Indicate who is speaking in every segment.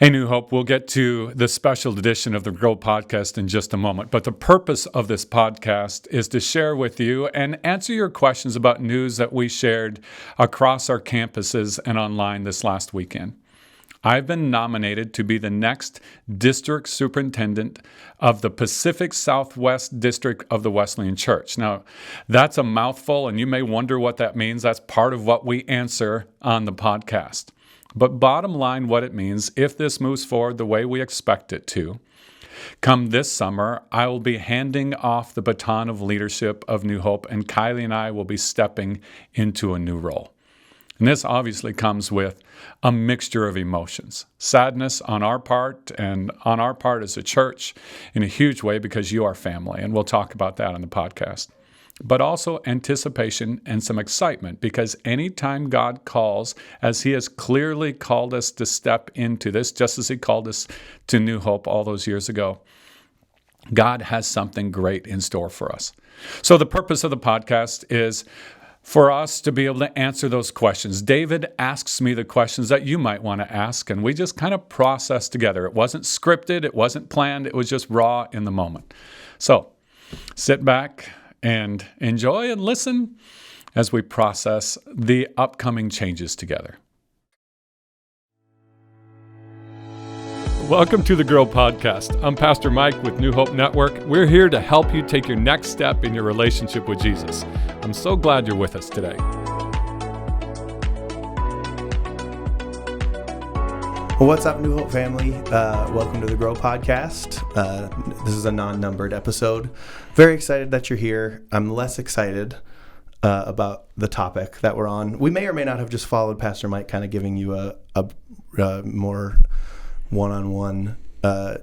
Speaker 1: Hey, New Hope, we'll get to the special edition of the Grow Podcast in just a moment. But the purpose of this podcast is to share with you and answer your questions about news that we shared across our campuses and online this last weekend. I've been nominated to be the next district superintendent of the Pacific Southwest District of the Wesleyan Church. Now, that's a mouthful, and you may wonder what that means. That's part of what we answer on the podcast. But bottom line, what it means, if this moves forward the way we expect it to, come this summer, I will be handing off the baton of leadership of New Hope, and Kylie and I will be stepping into a new role. And this obviously comes with a mixture of emotions. Sadness on our part, and on our part as a church in a huge way because you are family, and we'll talk about that on the podcast. But also anticipation and some excitement, because anytime God calls, as He has clearly called us to step into this, just as He called us to New Hope all those years ago, God has something great in store for us. So the purpose of the podcast is for us to be able to answer those questions. David asks me the questions that you might want to ask, and we just kind of process together. It wasn't scripted, it wasn't planned, it was just raw in the moment. So sit back and enjoy and listen as we process the upcoming changes together. Welcome to the Grow Podcast. I'm Pastor Mike with New Hope Network. We're here to help you take your next step in your relationship with Jesus. I'm so glad you're with us today.
Speaker 2: Well, what's up, New Hope family? Welcome to the Grow Podcast. This is a non-numbered episode. Very excited that you're here. I'm less excited about the topic that we're on. We may or may not have just followed Pastor Mike, kind of giving you a more one-on-one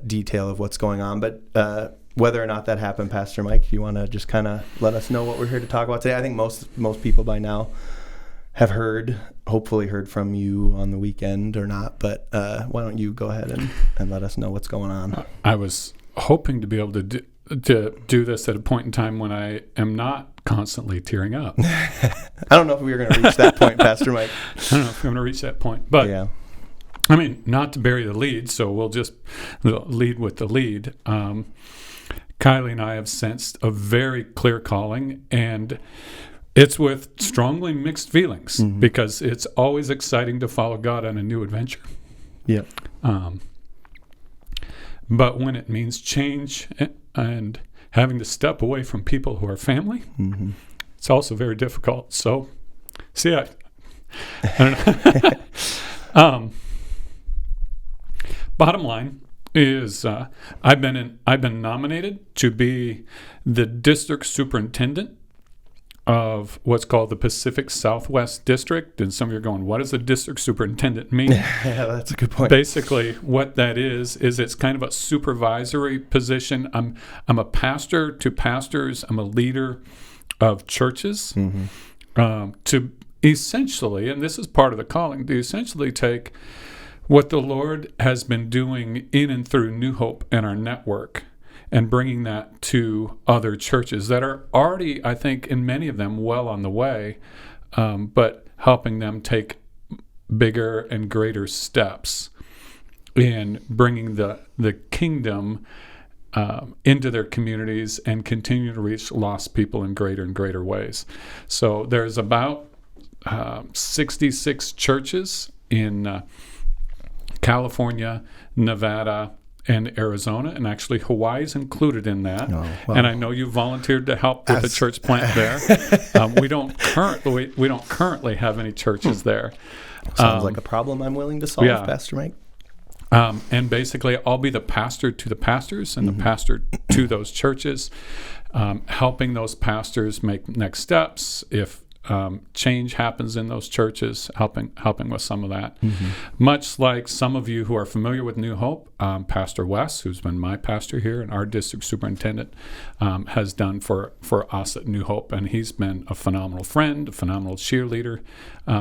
Speaker 2: detail of what's going on. But whether or not that happened, Pastor Mike, you want to just kind of let us know what we're here to talk about today? I think most people by now have hopefully heard from you on the weekend or not, but why don't you go ahead and let us know what's going on?
Speaker 1: I was hoping to be able to do this at a point in time when I am not constantly tearing up.
Speaker 2: I don't know if we were going to reach that point, Pastor Mike.
Speaker 1: I don't know if we're going to reach that point, but yeah. I mean, not to bury the lead, so we'll just lead with the lead. Kylie and I have sensed a very clear calling, and it's with strongly mixed feelings because it's always exciting to follow God on a new adventure.
Speaker 2: Yeah.
Speaker 1: But when it means change and having to step away from people who are family, it's also very difficult. So, see, I don't know. Bottom line is I've been nominated to be the district superintendent of what's called the Pacific Southwest District. And some of you are going, what does a district superintendent mean?
Speaker 2: Yeah, that's a good point.
Speaker 1: Basically, what that is it's kind of a supervisory position. I'm a pastor to pastors. I'm a leader of churches to essentially, and this is part of the calling, to essentially take what the Lord has been doing in and through New Hope and our network and bringing that to other churches that are already, I think, in many of them, well on the way, but helping them take bigger and greater steps in bringing the kingdom into their communities and continue to reach lost people in greater and greater ways. So there's about 66 churches in California, Nevada, and Arizona, and actually Hawaii's included in that. Oh, wow. And I know you volunteered to help with the church plant there. We don't currently have any churches there.
Speaker 2: Sounds like a problem I'm willing to solve, Pastor Mike.
Speaker 1: And basically, I'll be the pastor to the pastors and the pastor to those churches, helping those pastors make next steps. If change happens in those churches, helping with some of that. Much like some of you who are familiar with New Hope, Pastor Wes, who's been my pastor here and our district superintendent, has done for us at New Hope, and he's been a phenomenal friend, a phenomenal cheerleader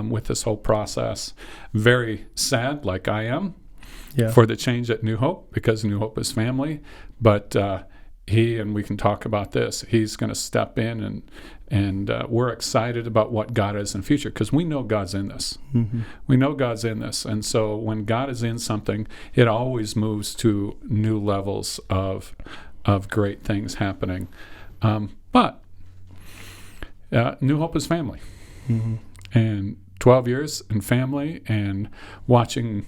Speaker 1: with this whole process. Very sad, like I am, for the change at New Hope, because New Hope is family, but and we can talk about this, he's going to step in, and we're excited about what God is in the future, because we know God's in this.
Speaker 2: Mm-hmm.
Speaker 1: We know God's in this. And so when God is in something, it always moves to new levels of great things happening. But New Hope is family.
Speaker 2: Mm-hmm.
Speaker 1: And 12 years in family, and watching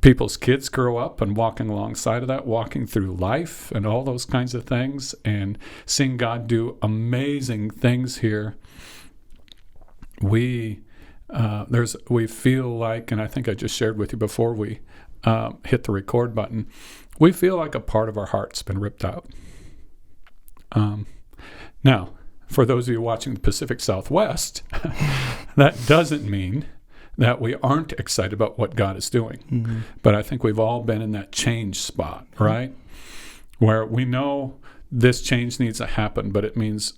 Speaker 1: people's kids grow up and walking alongside of that, walking through life and all those kinds of things, and seeing God do amazing things here. We feel like, and I think I just shared with you before we hit the record button, we feel like a part of our heart's been ripped out. Now, for those of you watching the Pacific Southwest, that doesn't mean that we aren't excited about what God is doing.
Speaker 2: Mm-hmm.
Speaker 1: But I think we've all been in that change spot, right? Where we know this change needs to happen, but it means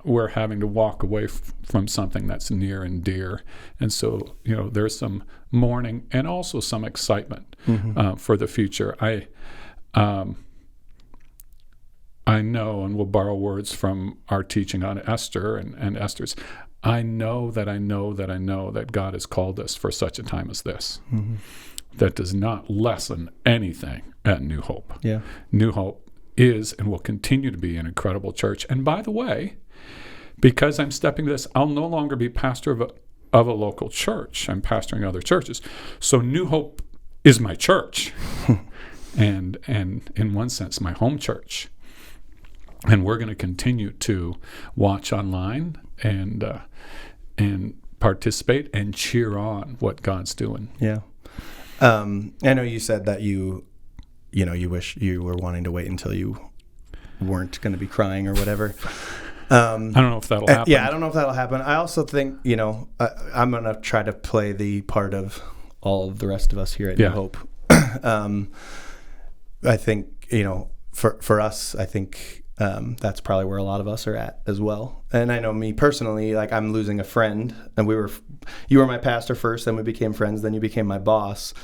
Speaker 1: we're having to walk away from something that's near and dear. And so, there's some mourning and also some excitement for the future. I know, and we'll borrow words from our teaching on Esther and Esther's, I know that God has called us for such a time as this.
Speaker 2: Mm-hmm.
Speaker 1: That does not lessen anything at New Hope.
Speaker 2: Yeah.
Speaker 1: New Hope is and will continue to be an incredible church. And by the way, because I'm stepping this, I'll no longer be pastor of a local church. I'm pastoring other churches. So New Hope is my church. and in one sense, my home church. And we're going to continue to watch online and participate and cheer on what God's doing.
Speaker 2: Yeah. I know you said that you wish you were wanting to wait until you weren't going to be crying or whatever.
Speaker 1: I don't know if that'll happen.
Speaker 2: Yeah, I don't know if that'll happen. I also think, I'm going to try to play the part of all of the rest of us here at New Hope. I think, for us, I think that's probably where a lot of us are at as well. And I know me personally, like, I'm losing a friend, and you were my pastor first, then we became friends, then you became my boss,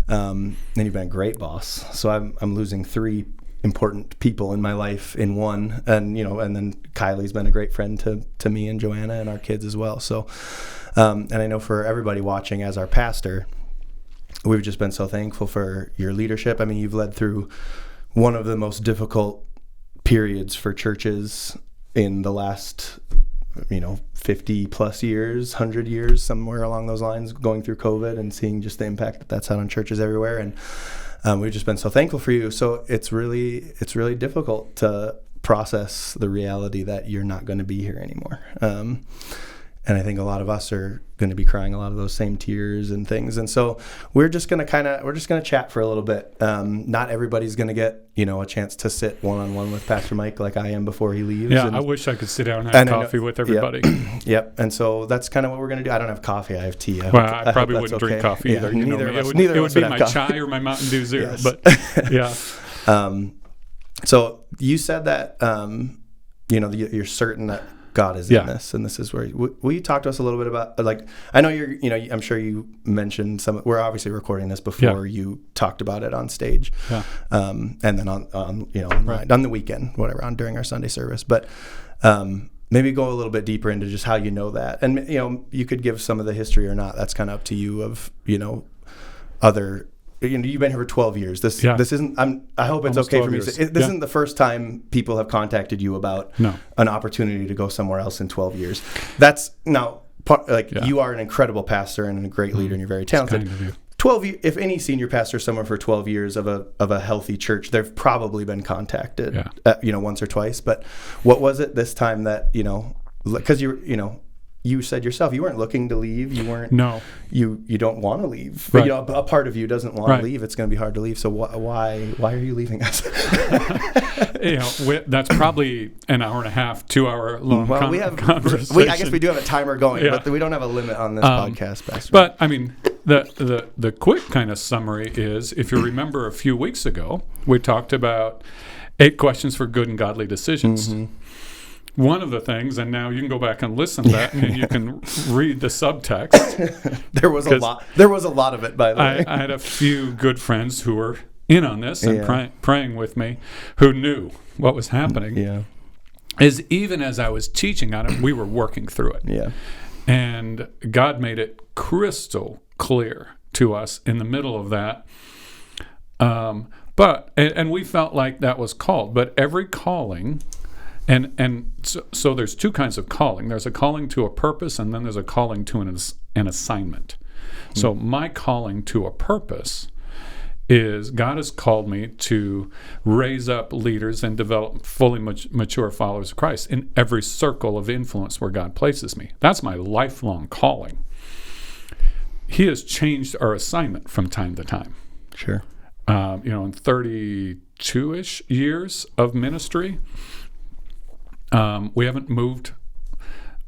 Speaker 2: and you've been a great boss. So I'm losing 3 important people in my life in one, and then Kylie's been a great friend to me and Joanna and our kids as well. So, and I know for everybody watching, as our pastor, we've just been so thankful for your leadership. I mean, you've led through one of the most difficult periods for churches in the last 50 plus years, 100 years, somewhere along those lines, going through COVID and seeing just the impact that's had on churches everywhere. And we've just been so thankful for you. So it's really difficult to process the reality that you're not going to be here anymore. And I think a lot of us are going to be crying a lot of those same tears and things. And so we're just going to chat for a little bit. Not everybody's going to get, a chance to sit one-on-one with Pastor Mike like I am before he leaves.
Speaker 1: Yeah, I wish I could sit down and have coffee with everybody.
Speaker 2: Yep. And so that's kind of what we're going to do. I don't have coffee. I have tea.
Speaker 1: I probably wouldn't drink coffee either.
Speaker 2: Neither of us
Speaker 1: it would be my
Speaker 2: coffee.
Speaker 1: chai or my Mountain Dew Zero.
Speaker 2: Yes.
Speaker 1: But yeah.
Speaker 2: So you said that, you're certain that God is in this, and this is where. Will you talk to us a little bit about, like, I know I'm sure you mentioned we're obviously recording this before you talked about it on stage, and then on on the weekend, whatever, during our Sunday service, but maybe go a little bit deeper into just how you know that, and you could give some of the history or not. That's kind of up to you. Of other. You've been here for 12 years. This isn't. I hope it's okay for me to say. This isn't the first time people have contacted you about an opportunity to go somewhere else in 12 years. That's now you are an incredible pastor and a great leader, and you're very talented.
Speaker 1: Kind of you.
Speaker 2: 12. If any senior pastor somewhere for 12 years of a healthy church, they've probably been contacted, once or twice. But what was it this time that because you said yourself you weren't looking to leave. You weren't. No. You don't want to leave. But, a part of you doesn't want to leave. It's going to be hard to leave. So why are you leaving us?
Speaker 1: That's probably an hour and a half, 2 hour long conversation.
Speaker 2: I guess we do have a timer going, but we don't have a limit on this podcast, Pastor.
Speaker 1: But I mean, the quick kind of summary is, if you remember a few weeks ago, we talked about 8 questions for good and godly decisions. Mm-hmm. One of the things, and now you can go back and listen to that, and you can read the subtext.
Speaker 2: There was a lot. There was a lot of it, by the way.
Speaker 1: I had a few good friends who were in on this and praying with me, who knew what was happening, is even as I was teaching on it, we were working through it.
Speaker 2: Yeah.
Speaker 1: And God made it crystal clear to us in the middle of that. But we felt like that was called. But every calling, so there's two kinds of calling. There's a calling to a purpose, and then there's a calling to an assignment. So my calling to a purpose is God has called me to raise up leaders and develop fully mature followers of Christ in every circle of influence where God places me. That's my lifelong calling. He has changed our assignment from time to time.
Speaker 2: Sure.
Speaker 1: In 32-ish years of ministry, we haven't moved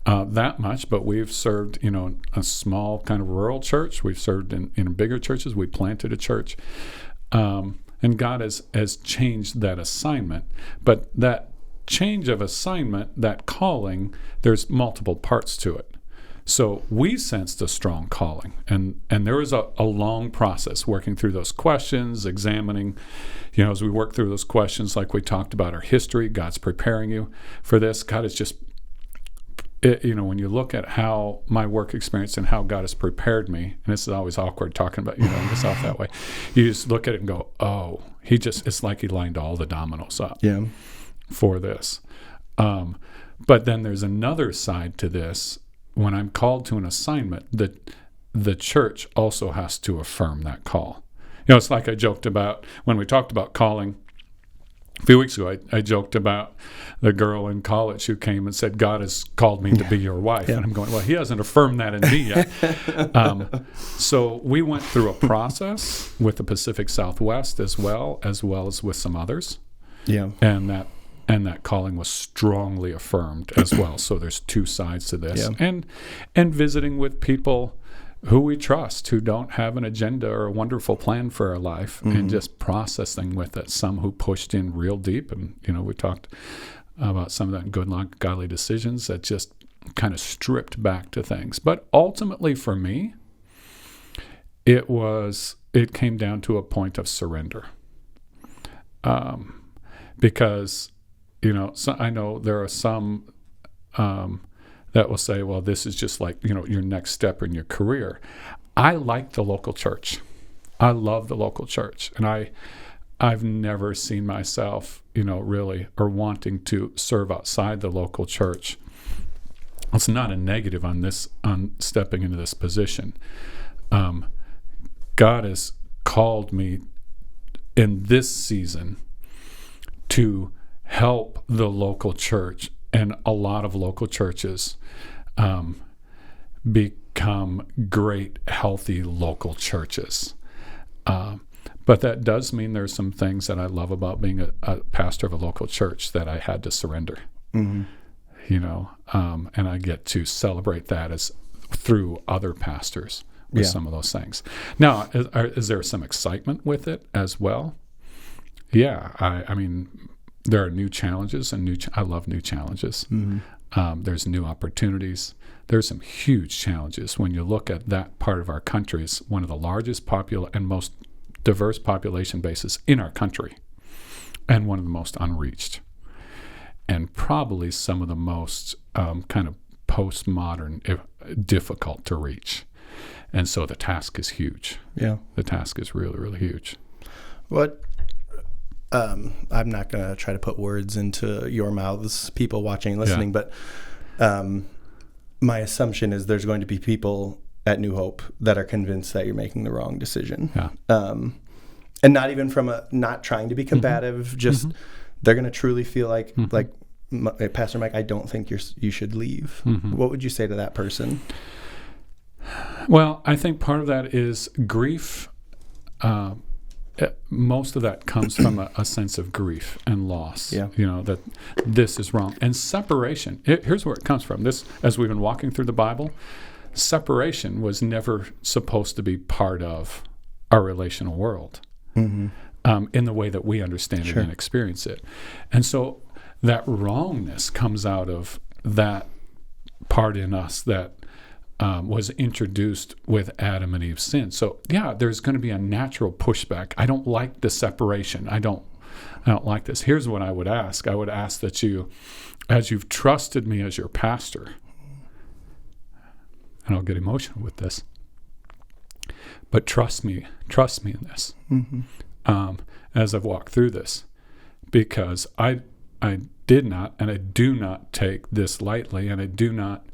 Speaker 1: that much, but we've served, a small kind of rural church. We've served in bigger churches. We planted a church. And God has changed that assignment. But that change of assignment, that calling, there's multiple parts to it. So we sensed a strong calling. And there was a long process working through those questions, examining, as we work through those questions, like we talked about our history, God's preparing you for this. God is just, when you look at how my work experience and how God has prepared me, and this is always awkward talking about, myself that way, you just look at it and go, oh, it's like he lined all the dominoes up for this. But then there's another side to this. When I'm called to an assignment, the church also has to affirm that call. It's like I joked about when we talked about calling a few weeks ago. I joked about the girl in college who came and said, God has called me to be your wife. And I'm going, well, he hasn't affirmed that in me yet. So we went through a process with the Pacific Southwest as well as with some others. Yeah. And that calling was strongly affirmed as well. So there's two sides to this. Yeah. And visiting with people who we trust, who don't have an agenda or a wonderful plan for our life, and just processing with it. Some who pushed in real deep, and we talked about some of that good, godly decisions that just kind of stripped back to things. But ultimately for me, it came down to a point of surrender. Because so I know there are some that will say, well, this is just like, your next step in your career. I like the local church. I love the local church. And I've never seen myself, really, or wanting to serve outside the local church. It's not a negative on stepping into this position. God has called me in this season to help the local church, and a lot of local churches become great, healthy local churches. But that does mean there's some things that I love about being a pastor of a local church that I had to surrender. And I get to celebrate that as through other pastors with some of those things. Now, is there some excitement with it as well? Yeah, I mean, there are new challenges, and I love new challenges. There's new opportunities. There's some huge challenges when you look at that part of our country. It's one of the largest and most diverse population bases in our country, and one of the most unreached, and probably some of the most kind of postmodern, difficult to reach. And so the task is huge. Yeah, the task is really, really huge.
Speaker 2: I'm not going to try to put words into your mouths, people watching and listening, but my assumption is there's going to be people at New Hope that are convinced that you're making the wrong decision. Yeah. And not even from not trying to be combative, just they're going to truly feel like Pastor Mike, I don't think you should leave. What would you say to that person?
Speaker 1: Well, I think part of that is grief. Most of that comes from a sense of grief and loss, that this is wrong. And separation, here's where it comes from. This, as we've been walking through the Bible, separation was never supposed to be part of our relational world in the way that we understand it and experience it. And so that wrongness comes out of that part in us that was introduced with Adam and Eve's sin. So yeah, there's going to be a natural pushback. I don't like the separation. I don't like this. Here's what I would ask. I would ask that you, as you've trusted me as your pastor, and I'll get emotional with this, but trust me in this, as I've walked through this, because I did not, and I do not take this lightly, and I do not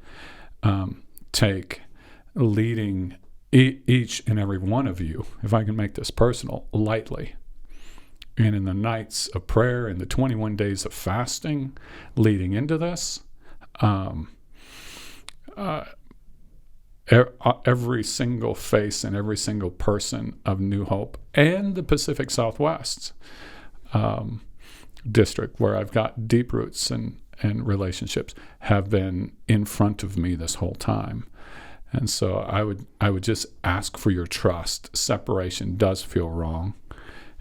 Speaker 1: take leading each and every one of you, if I can make this personal, lightly. And in the nights of prayer and the 21 days of fasting leading into this, every single face and every single person of New Hope and the Pacific Southwest district, where I've got deep roots and relationships, have been in front of me this whole time. And so I would just ask for your trust. Separation does feel wrong.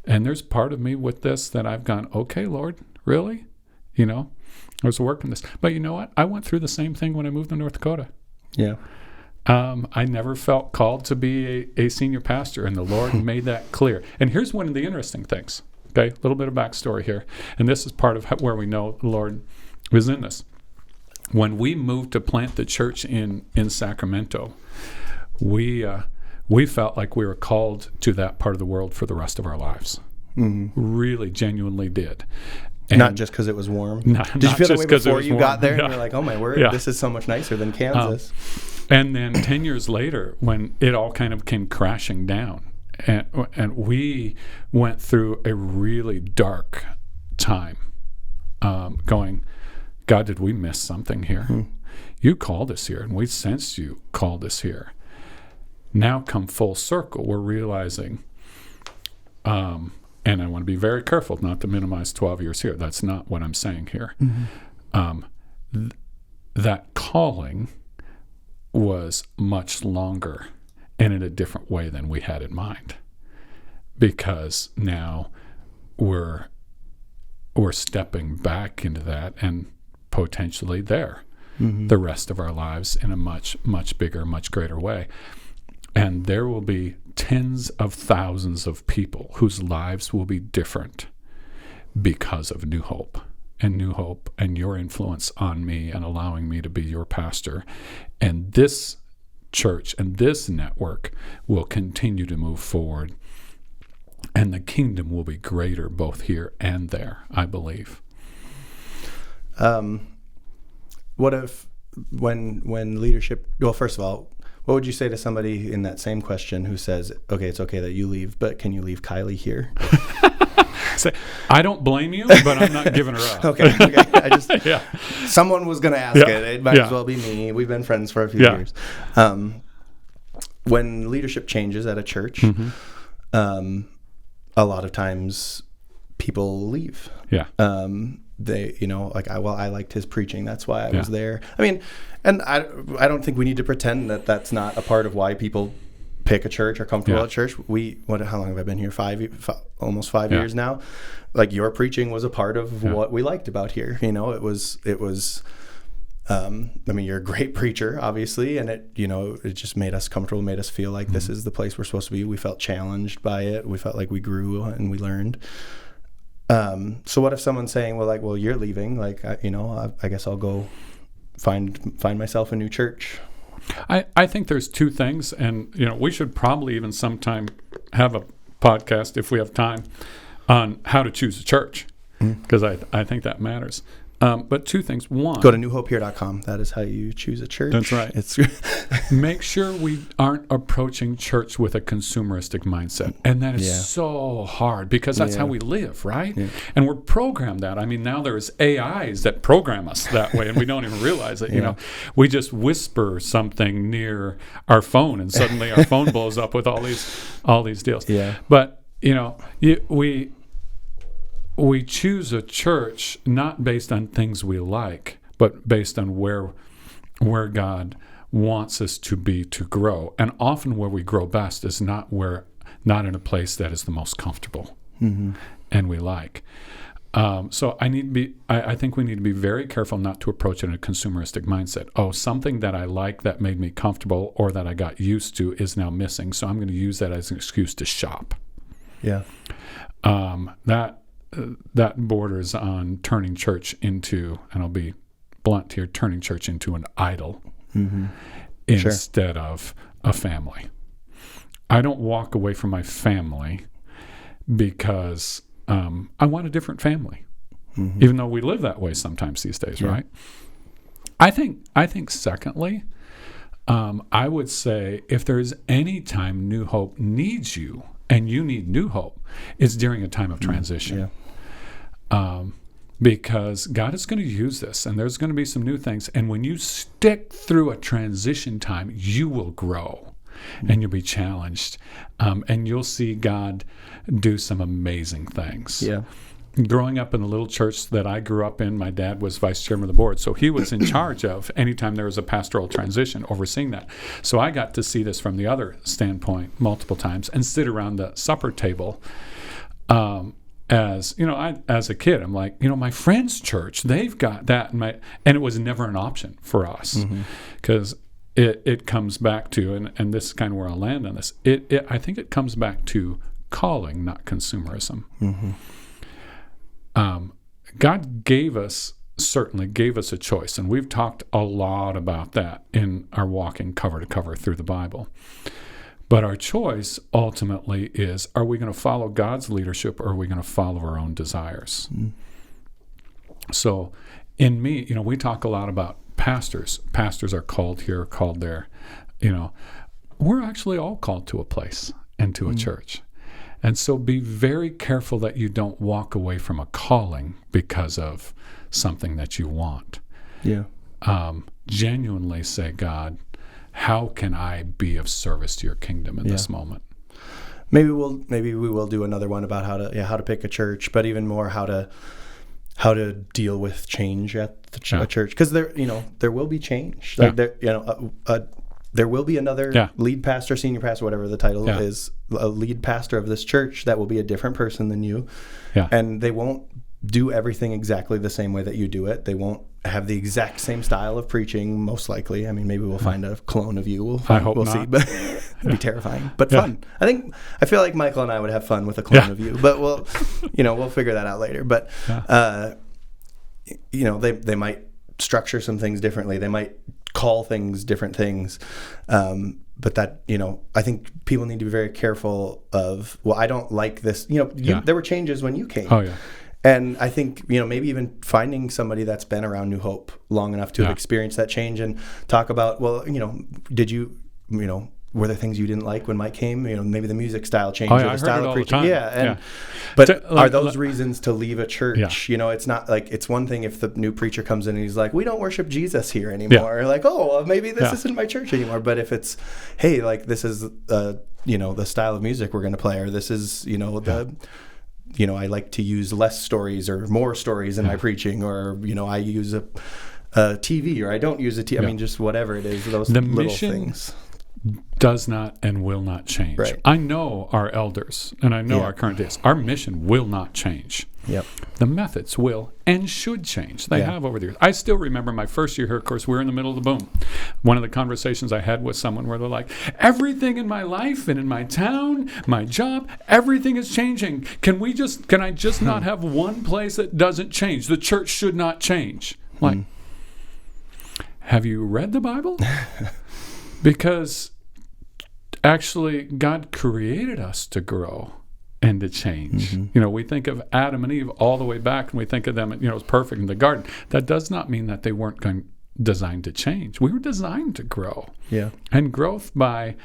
Speaker 1: And there's part of me with this that I've gone, okay, Lord, really? I was working this. But you know what? I went through the same thing when I moved to North Dakota.
Speaker 2: Yeah.
Speaker 1: I never felt called to be a senior pastor, and the Lord made that clear. And here's one of the interesting things. Okay, a little bit of backstory here. And this is part of where we know the Lord was in this. When we moved to plant the church in Sacramento, we felt like we were called to that part of the world for the rest of our lives. Really, genuinely did. And
Speaker 2: not just because it was warm.
Speaker 1: Did
Speaker 2: you feel that way before you got there?
Speaker 1: Yeah.
Speaker 2: And you're like, oh my word, this is so much nicer than Kansas.
Speaker 1: And then 10 years later, when it all kind of came crashing down, and we went through a really dark time, going, God, did we miss something here? You called us here, and we sensed you called us here. Now come full circle, we're realizing, and I want to be very careful not to minimize 12 years here. That's not what I'm saying here. That calling was much longer and in a different way than we had in mind, because now we're stepping back into that and potentially there the rest of our lives in a much, much bigger, much greater way. And there will be tens of thousands of people whose lives will be different because of New Hope and your influence on me and allowing me to be your pastor. And this church and this network will continue to move forward, and the kingdom will be greater both here and there, I believe.
Speaker 2: What if when leadership, well, first of all, what would you say to somebody in that same question who says, okay, it's okay that you leave, but can you leave Kylie here?
Speaker 1: Say, I don't blame you, but I'm not giving her up.
Speaker 2: Okay. I just, someone was going to ask it. It might as well be me. We've been friends for a few years. When leadership changes at a church, a lot of times people leave.
Speaker 1: Yeah.
Speaker 2: They, I liked his preaching. That's why I was there. I mean, and I don't think we need to pretend that that's not a part of why people pick a church or comfortable at church. How long have I been here? Almost 5 years now. Like, your preaching was a part of what we liked about here. It was. You're a great preacher, obviously, and it just made us comfortable, made us feel like this is the place we're supposed to be. We felt challenged by it. We felt like we grew and we learned. So what if someone's saying, well, you're leaving, I guess I'll go find myself a new church.
Speaker 1: I think there's two things, and we should probably even sometime have a podcast, if we have time, on how to choose a church, because I think that matters. But two things. One,
Speaker 2: go to newhopehere.com. That is how you choose a church.
Speaker 1: That's right. Make sure we aren't approaching church with a consumeristic mindset. And that is so hard, because that's how we live, right? Yeah. And we're programmed that. I mean, now there's AIs that program us that way, and we don't even realize it. We just whisper something near our phone, and suddenly our phone blows up with all these deals. Yeah. But we choose a church not based on things we like, but based on where God wants us to be to grow. And often where we grow best is not in a place that is the most comfortable and we like. So I think we need to be very careful not to approach it in a consumeristic mindset. Oh, something that I like that made me comfortable or that I got used to is now missing, so I'm going to use that as an excuse to shop.
Speaker 2: Yeah.
Speaker 1: That borders on turning church into, and I'll be blunt here, turning church into an idol instead of a family. I don't walk away from my family because I want a different family, even though we live that way sometimes these days, right? I think secondly, I would say if there's any time New Hope needs you and you need New Hope, it's during a time of transition. Because God is going to use this, and there's going to be some new things. And when you stick through a transition time, you will grow, and you'll be challenged, and you'll see God do some amazing things.
Speaker 2: Yeah.
Speaker 1: Growing up in the little church that I grew up in, my dad was vice chairman of the board, so he was in charge of anytime there was a pastoral transition, overseeing that. So I got to see this from the other standpoint multiple times and sit around the supper table. As you know, as a kid, I'm like, my friend's church, they've got that, and it was never an option for us, because it comes back to, and this is kind of where I'll land on this. I think it comes back to calling, not consumerism. God certainly gave us a choice, and we've talked a lot about that in our walking cover to cover through the Bible. But our choice ultimately is, are we going to follow God's leadership or are we going to follow our own desires? So in me, we talk a lot about pastors. Pastors are called here, called there. We're actually all called to a place and to a church. And so be very careful that you don't walk away from a calling because of something that you want.
Speaker 2: Yeah.
Speaker 1: Genuinely say, God, how can I be of service to your kingdom in this moment?
Speaker 2: Maybe we will do another one about how to pick a church, but even more how to deal with change at the church, because there will be change. Like there will be another lead pastor, senior pastor, whatever the title is, a lead pastor of this church that will be a different person than you, and they won't do everything exactly the same way that you do it. They won't have the exact same style of preaching, most likely. I mean, maybe we'll find a clone of you. We'll
Speaker 1: not.
Speaker 2: See, but it'd be terrifying, but fun. I feel like Michael and I would have fun with a clone of you, but we'll figure that out later. But they might structure some things differently. They might call things different things. But that, I think people need to be very careful of, I don't like this. There were changes when you came.
Speaker 1: Oh, yeah.
Speaker 2: And I think, maybe even finding somebody that's been around New Hope long enough to have experienced that change and talk about, did you, were there things you didn't like when Mike came? Maybe the music style changed or the style of preaching. But are those reasons to leave a church? It's not like, it's one thing if the new preacher comes in and he's like, we don't worship Jesus here anymore. Like, maybe this isn't my church anymore. But if it's, hey, like this is, the style of music we're going to play, or this is, I like to use less stories or more stories in my preaching, or, I use a TV or I don't use a TV. I mean, just whatever it is, those
Speaker 1: the
Speaker 2: little
Speaker 1: mission
Speaker 2: things.
Speaker 1: Does not and will not change.
Speaker 2: Right.
Speaker 1: I know our elders and I know our current days. Our mission will not change.
Speaker 2: Yep.
Speaker 1: The methods will and should change. They have over the years. I still remember my first year here, of course, we were in the middle of the boom. One of the conversations I had with someone where they're like, everything in my life and in my town, my job, everything is changing. Can I just not have one place that doesn't change? The church should not change. Like, have you read the Bible? Because actually God created us to grow and to change. We think of Adam and Eve all the way back, and we think of them, it was perfect in the garden. That does not mean that they weren't designed to change. We were designed to grow. Yeah. And growth by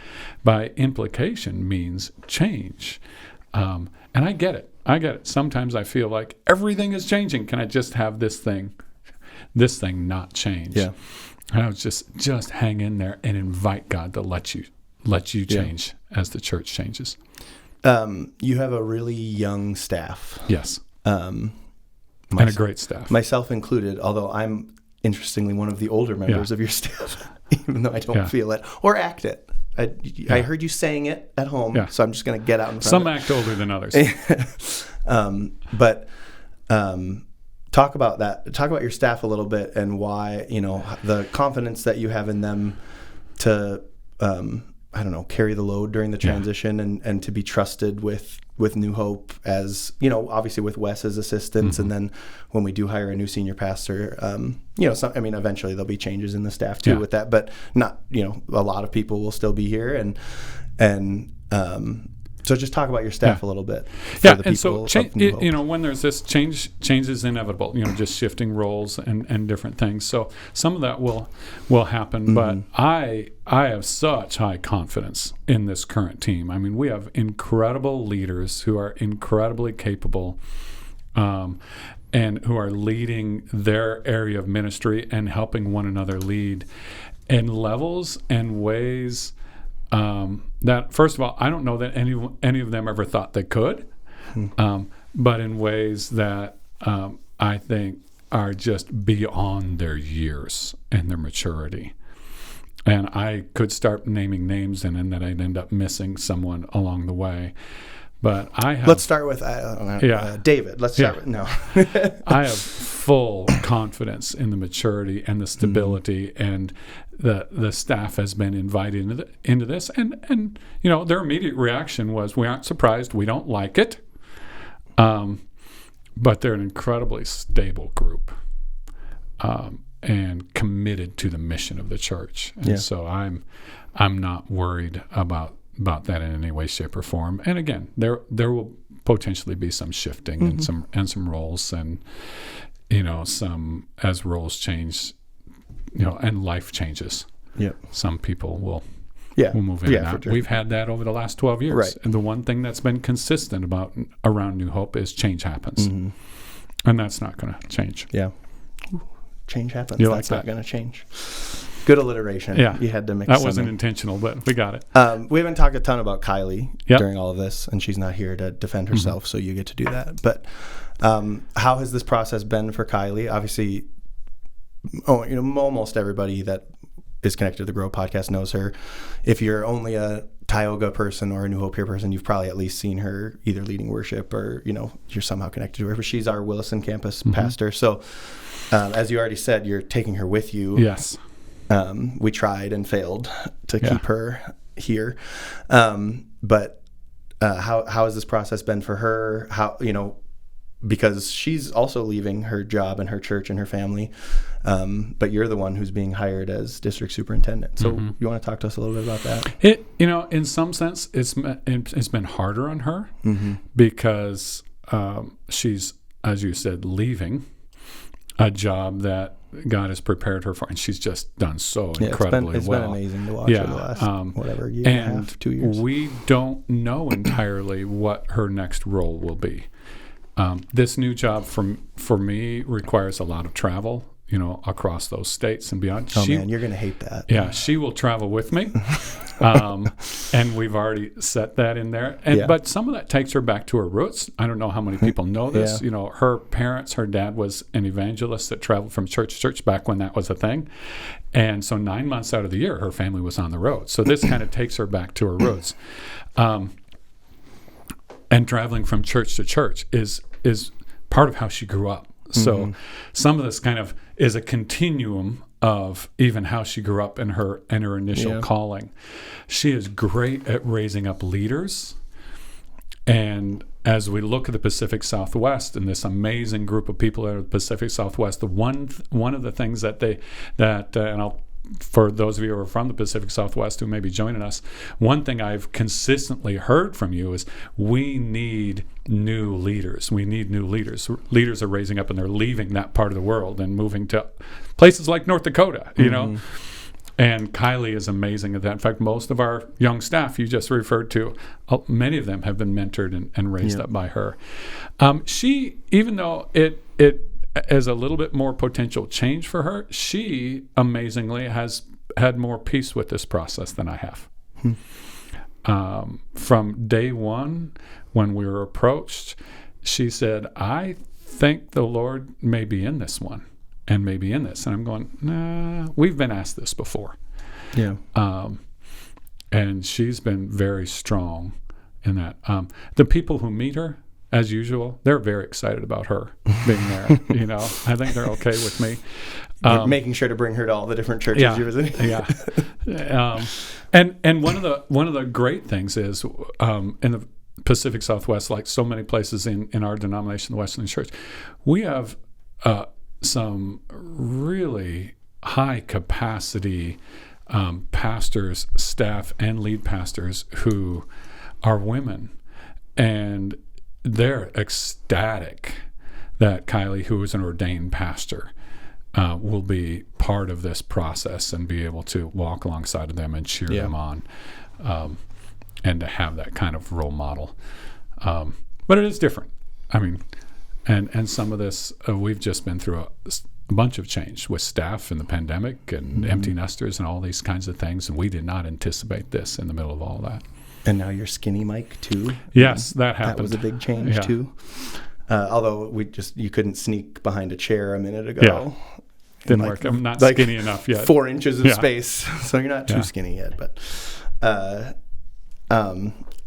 Speaker 1: implication means change. And I get it. Sometimes I feel like everything is changing. Can I just have this thing not change? Yeah. And I was just hang in there and invite God to let you change as the church changes.
Speaker 2: You have a really young staff.
Speaker 1: Yes. And a great staff.
Speaker 2: Myself included, although I'm interestingly one of the older members of your staff, even though I don't feel it or act it. I heard you saying it at home, so I'm just going to get out in front
Speaker 1: Some act older than others.
Speaker 2: But talk about that. Talk about your staff a little bit and why, the confidence that you have in them to, carry the load during the transition and to be trusted with New Hope as, obviously with Wes's assistance. And then when we do hire a new senior pastor, eventually there'll be changes in the staff too with that, but not, a lot of people will still be here. So just talk about your staff a little bit. For the people of New Hope.
Speaker 1: When there's this change is inevitable. Just shifting roles and different things. So some of that will happen. But I have such high confidence in this current team. I mean, we have incredible leaders who are incredibly capable, and who are leading their area of ministry and helping one another lead in levels and ways. That first of all, I don't know that any of them ever thought they could, but in ways that I think are just beyond their years and their maturity. And I could start naming names, and then I'd end up missing someone along the way. But
Speaker 2: let's start with David. Let's start with
Speaker 1: I have full confidence in the maturity and the stability, and the staff has been invited into this. And their immediate reaction was, we aren't surprised, we don't like it, but they're an incredibly stable group, and committed to the mission of the church. And so I'm not worried about that in any way, shape, or form. And again, there will potentially be some shifting and some roles, and some as roles change, and life changes. Some people will move in and out. Sure. We've had that over the last 12 years.
Speaker 2: Right.
Speaker 1: And the one thing that's been consistent around New Hope is change happens, and that's not going to change.
Speaker 2: Change happens. That's not going to change. Good alliteration.
Speaker 1: Yeah.
Speaker 2: You had to mix
Speaker 1: that wasn't intentional, but we got it.
Speaker 2: We haven't talked a ton about Kylie during all of this, and she's not here to defend herself, so you get to do that. But how has this process been for Kylie? Obviously, almost everybody that is connected to the Grow podcast knows her. If you're only a Tioga person or a New Hope here person, you've probably at least seen her either leading worship or, you're somehow connected to her. But she's our Williston campus pastor. So as you already said, you're taking her with you.
Speaker 1: Yes.
Speaker 2: We tried and failed to keep her here. But how has this process been for her? How, because she's also leaving her job and her church and her family. But you're the one who's being hired as district superintendent. So you want to talk to us a little bit about that?
Speaker 1: In some sense, it's been harder on her because she's, as you said, leaving a job that God has prepared her for, and she's just done so incredibly
Speaker 2: it's
Speaker 1: well.
Speaker 2: It's been amazing to watch her the last year and a half, 2 years.
Speaker 1: We don't know entirely what her next role will be. This new job for me requires a lot of travel, across those states and beyond.
Speaker 2: Man, you're going to hate that.
Speaker 1: Yeah, she will travel with me, and we've already set that in there. But some of that takes her back to her roots. I don't know how many people know this. Her parents, her dad was an evangelist that traveled from church to church back when that was a thing. And so 9 months out of the year, her family was on the road. So this kind of takes her back to her roots. And traveling from church to church is part of how she grew up. So some of this kind of is a continuum of even how she grew up in her initial calling. She is great at raising up leaders. And as we look at the Pacific Southwest and this amazing group of people in the Pacific Southwest, one of the things for those of you who are from the Pacific Southwest who may be joining us, one thing I've consistently heard from you is we need new leaders. We need new leaders. Leaders are raising up and they're leaving that part of the world and moving to places like North Dakota, And Kylie is amazing at that. In fact, most of our young staff you just referred to, many of them have been mentored and raised up by her. She, even though it as a little bit more potential change for her, she amazingly has had more peace with this process than I have. From day one, when we were approached, she said, I think the Lord may be in this one and maybe in this. And I'm going, nah, we've been asked this before. And she's been very strong in that. The people who meet her as usual, they're very excited about her being there. I think they're okay with me.
Speaker 2: You're making sure to bring her to all the different churches you're visiting.
Speaker 1: Yeah. And one of the great things is in the Pacific Southwest, like so many places in our denomination, the Wesleyan Church, we have some really high capacity pastors, staff, and lead pastors who are women, and they're ecstatic that Kylie, who is an ordained pastor, will be part of this process and be able to walk alongside of them and cheer them on, and to have that kind of role model. But it is different. I mean, and some of this, we've just been through a bunch of change with staff and the pandemic and empty nesters and all these kinds of things, and we did not anticipate this in the middle of all that.
Speaker 2: And now you're skinny Mike too.
Speaker 1: Yes, that happened.
Speaker 2: That was a big change too. Although you couldn't sneak behind a chair a minute ago.
Speaker 1: Yeah. Didn't work. I'm not skinny enough yet.
Speaker 2: 4 inches of space, so you're not too skinny yet. But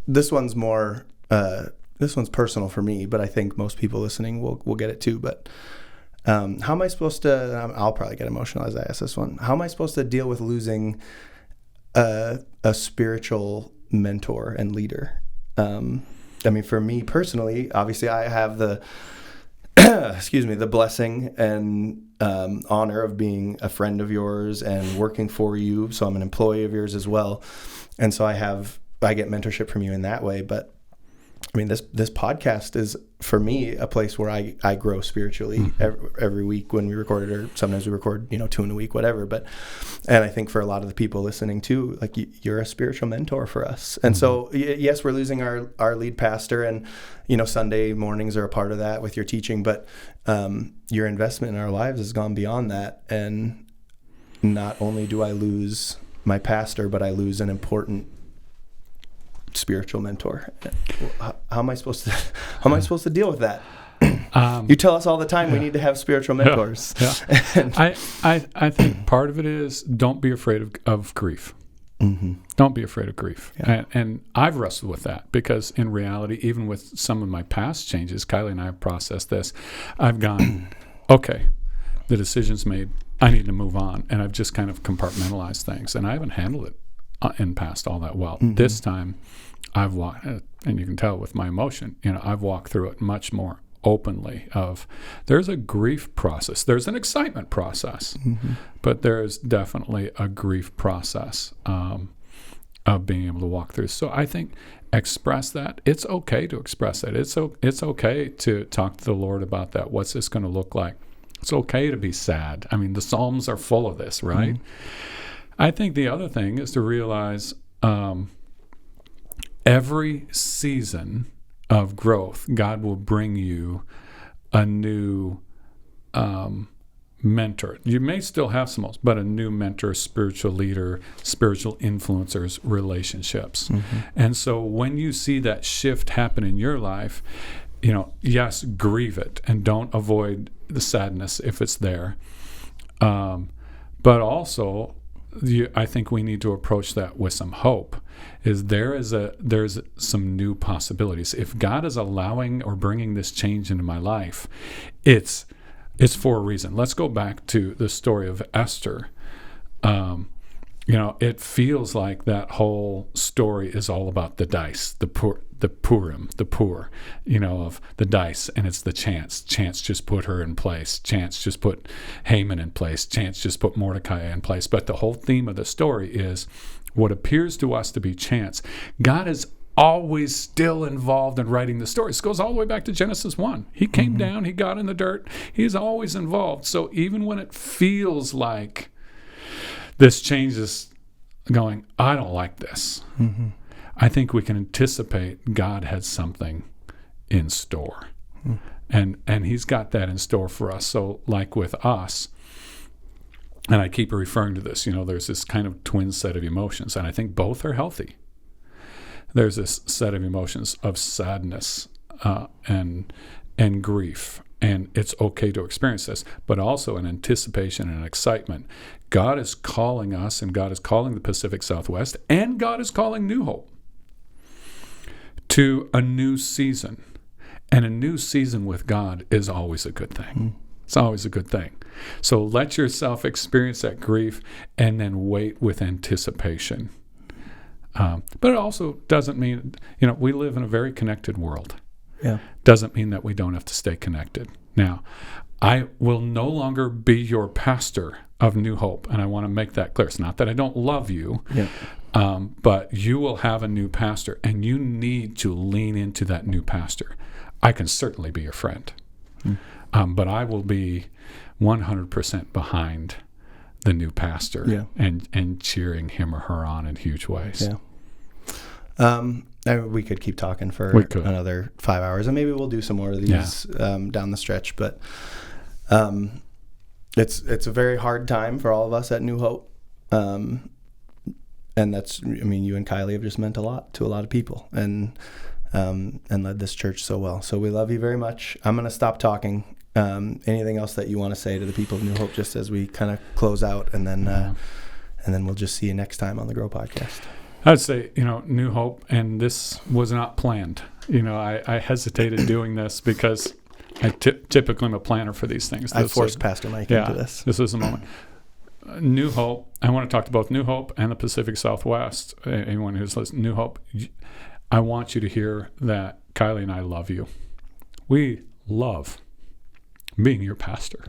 Speaker 2: this one's more. This one's personal for me, but I think most people listening will get it too. But how am I supposed to? I'll probably get emotional as I ask this one. How am I supposed to deal with losing a spiritual mentor and leader? I mean, for me personally, obviously, I have the the blessing and honor of being a friend of yours and working for you. So I'm an employee of yours as well, and so I get mentorship from you in that way. But I mean, this podcast is, for me, a place where I grow spiritually every week when we record it, or sometimes we record 2 in a week, whatever. And I think for a lot of the people listening too, like you're a spiritual mentor for us. And so yes, we're losing our lead pastor, and Sunday mornings are a part of that with your teaching. But your investment in our lives has gone beyond that. And not only do I lose my pastor, but I lose an important spiritual mentor. How am I supposed to deal with that? You tell us all the time we need to have spiritual mentors.
Speaker 1: I think part of it is don't be afraid of grief. Don't be afraid of grief. And I've wrestled with that, because in reality, even with some of my past changes, Kylie and I have processed this. I've gone, okay, the decision's made, I need to move on. And I've just kind of compartmentalized things, and I haven't handled it in past all that well. This time I've walked, and you can tell with my emotion, I've walked through it much more openly. There's a grief process, there's an excitement process, but there's definitely a grief process of being able to walk through. So I think express that. It's okay to express that. It's okay to talk to the Lord about that. What's this going to look like? It's okay to be sad. I mean, the Psalms are full of this, right? I think the other thing is to realize every season of growth, God will bring you a new mentor. You may still have some, but a new mentor, spiritual leader, spiritual influencers, relationships. And so when you see that shift happen in your life, yes, grieve it and don't avoid the sadness if it's there. But also, I think we need to approach that with some hope. There's some new possibilities. If God is allowing or bringing this change into my life, it's for a reason. Let's go back to the story of Esther. It feels like that whole story is all about the dice, the Purim, of the dice, and it's the chance. Chance just put her in place. Chance just put Haman in place. Chance just put Mordecai in place. But the whole theme of the story is what appears to us to be chance. God is always still involved in writing the story. This goes all the way back to Genesis 1. He came down, he got in the dirt. He's always involved. So even when it feels like this change is going, I don't like this, I think we can anticipate God has something in store. And he's got that in store for us. So like with us, and I keep referring to this, there's this kind of twin set of emotions, and I think both are healthy. There's this set of emotions of sadness and grief, and it's okay to experience this, but also an anticipation and excitement. God is calling us, and God is calling the Pacific Southwest, and God is calling New Hope to a new season. And a new season with God is always a good thing. It's always a good thing. So let yourself experience that grief and then wait with anticipation. But it also doesn't mean, we live in a very connected world.
Speaker 2: Yeah.
Speaker 1: Doesn't mean that we don't have to stay connected. Now, I will no longer be your pastor of New Hope, and I want to make that clear. It's not that I don't love you, but you will have a new pastor, and you need to lean into that new pastor. I can certainly be your friend, but I will be 100% behind the new pastor and cheering him or her on in huge ways.
Speaker 2: We could keep talking for another 5 hours, and maybe we'll do some more of these down the stretch. But it's a very hard time for all of us at New Hope, and that's, you and Kylie have just meant a lot to a lot of people, and led this church so well. So we love you very much. I'm going to stop talking. Anything else that you want to say to the people of New Hope, just as we kind of close out, and then we'll just see you next time on the Grow Podcast.
Speaker 1: I'd say, New Hope, and this was not planned. I hesitated doing this because I typically am a planner for these things.
Speaker 2: I forced Pastor Mike into this.
Speaker 1: This is a moment. New Hope, I want to talk to both New Hope and the Pacific Southwest. Anyone who's listening, New Hope, I want you to hear that Kylie and I love you. We love being your pastor.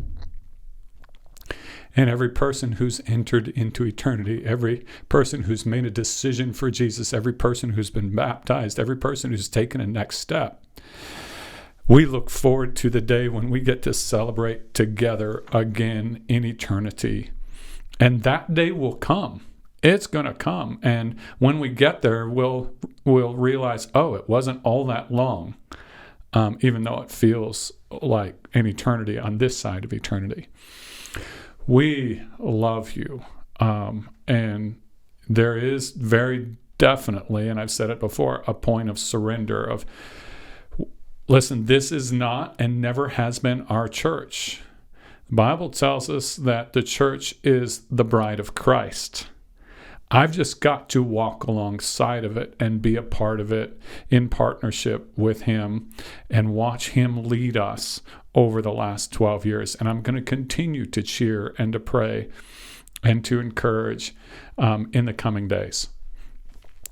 Speaker 1: And every person who's entered into eternity, every person who's made a decision for Jesus, every person who's been baptized, every person who's taken a next step, we look forward to the day when we get to celebrate together again in eternity. And that day will come. It's going to come. And when we get there, we'll realize, it wasn't all that long, even though it feels like an eternity on this side of eternity. We love you. And there is very definitely, and I've said it before, a point of surrender of, listen, this is not and never has been our church. The Bible tells us that the church is the bride of Christ. I've just got to walk alongside of it and be a part of it in partnership with him and watch him lead us over the last 12 years. And I'm going to continue to cheer and to pray and to encourage in the coming days.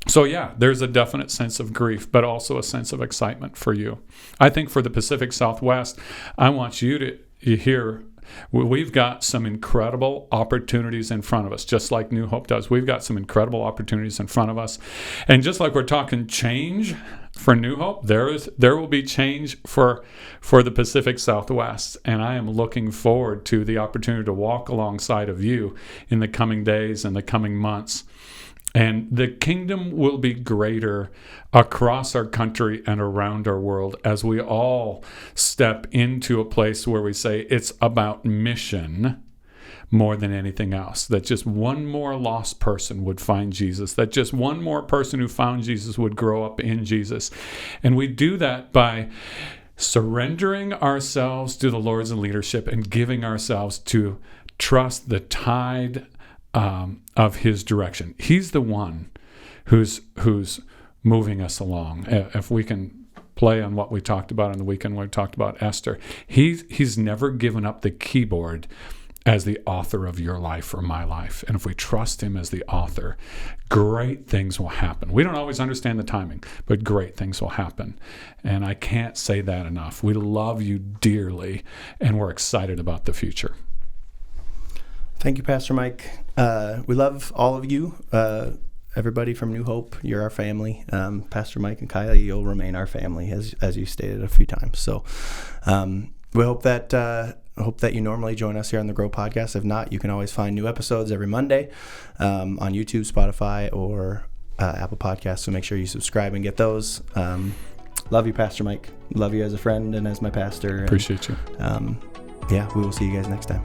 Speaker 1: So there's a definite sense of grief, but also a sense of excitement for you. I think for the Pacific Southwest, I want you to hear, we've got some incredible opportunities in front of us, just like New Hope does. We've got some incredible opportunities in front of us. And just like we're talking change for New Hope, there will be change for the Pacific Southwest. And I am looking forward to the opportunity to walk alongside of you in the coming days and the coming months. And the kingdom will be greater across our country and around our world as we all step into a place where we say it's about mission more than anything else. That just one more lost person would find Jesus. That just one more person who found Jesus would grow up in Jesus. And we do that by surrendering ourselves to the Lord's leadership and giving ourselves to trust the tide of his direction. He's the one who's moving us along. If we can play on what we talked about on the weekend when we talked about Esther, he's never given up the keyboard as the author of your life or my life. And if we trust him as the author, great things will happen. We don't always understand the timing, but great things will happen. And I can't say that enough. We love you dearly, and we're excited about the future.
Speaker 2: Thank you, Pastor Mike. We love all of you, everybody from New Hope. You're our family. Pastor Mike and Kylie, you'll remain our family, as you stated a few times. So we hope that you normally join us here on the Grow Podcast. If not, you can always find new episodes every Monday on YouTube, Spotify, or Apple Podcasts. So make sure you subscribe and get those. Love you, Pastor Mike. Love you as a friend and as my pastor.
Speaker 1: Appreciate you.
Speaker 2: We will see you guys next time.